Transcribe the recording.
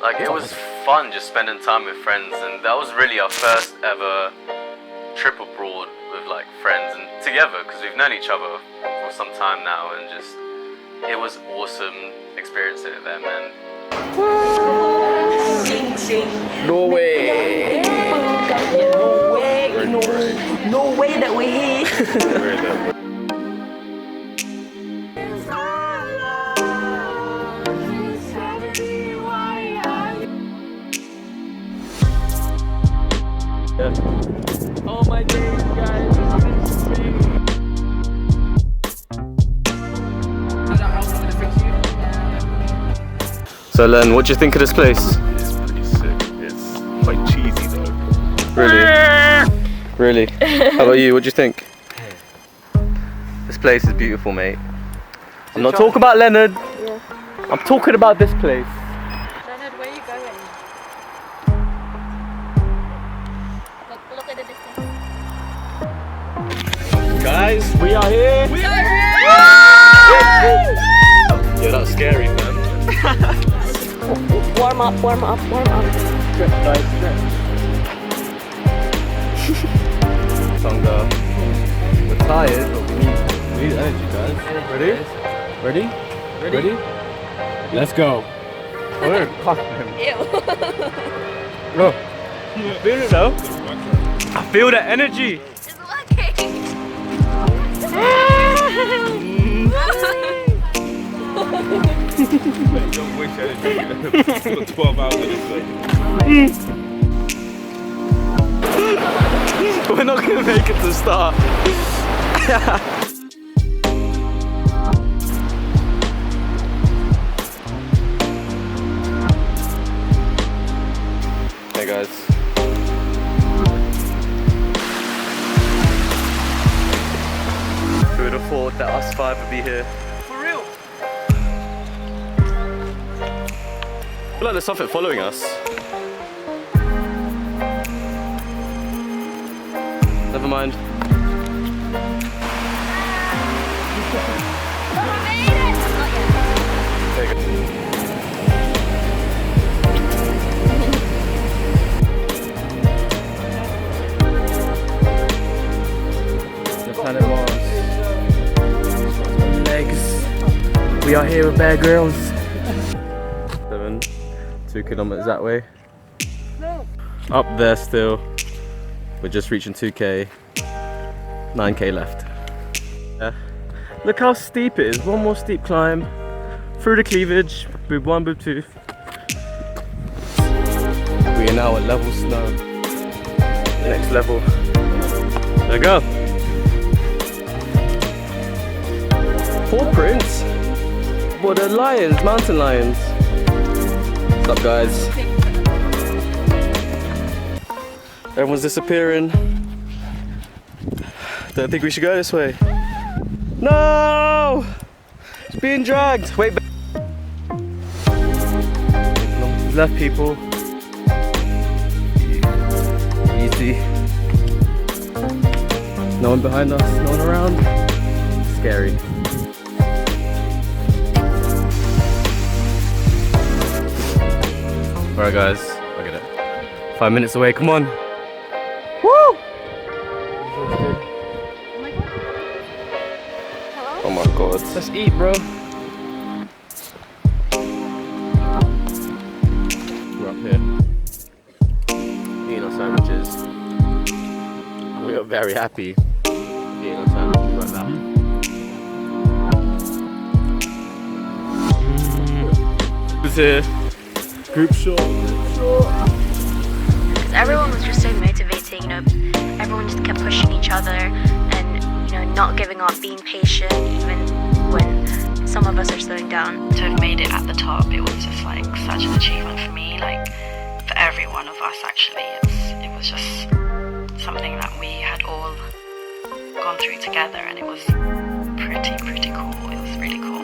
Like, it was fun just spending time with friends, and that was really our first ever trip abroad with like friends and together, because we've known each other for some time now, and just it was awesome experiencing it there, man. Norway. Norway that we're here. Oh my days, guys. So Len, what do you think of this place? It's pretty sick. It's quite cheesy though. Really? Really? How about you? What do you think? This place is beautiful, mate. I'm not talking about Leonard. Yeah. I'm talking about this place. Leonard, where are you going? Look at the distance. Guys, we are here. We are here! Yeah, that's scary, man. Warm up, warm up, warm up. Tunga. We're tired, but we need energy, guys. Ready? Ready? Ready? Let's go. We're coughing him. Ew. Look. I feel it though. I feel the energy. It's working. Don't waste energy. 12 hours of this. We're not gonna make it to start. Hey guys. Who would have thought that us five would be here? For real? I feel like there's something following us. Never mind. There you go. The planet Mars. Legs. We are here with Bear Grylls. 2 kilometers that way. Up there still. We're just reaching 2k. 9k left. Yeah. Look how steep it is. One more steep climb through the cleavage. Boob 1, boob 2. We are now at level snow. Next level. There we go. Paw prints. What are lions? Mountain lions. What's up, guys? Everyone's disappearing. Don't think we should go this way. No! It's being dragged. Wait. Left, people. Easy. No one behind us. No one around. Scary. Alright, guys. Look at it. 5 minutes away. Come on. Woo! Oh my god. Let's eat, bro. We're up here. Eating our sandwiches. We are very happy eating our sandwiches right now. Who's here? Group shot. Everyone was just so motivating, you know, everyone just kept pushing each other and, you know, not giving up, being patient even when some of us are slowing down. To have made it at the top, it was just like such an achievement for me, like for every one of us actually. It was just something that we had all gone through together, and it was pretty cool. It was really cool.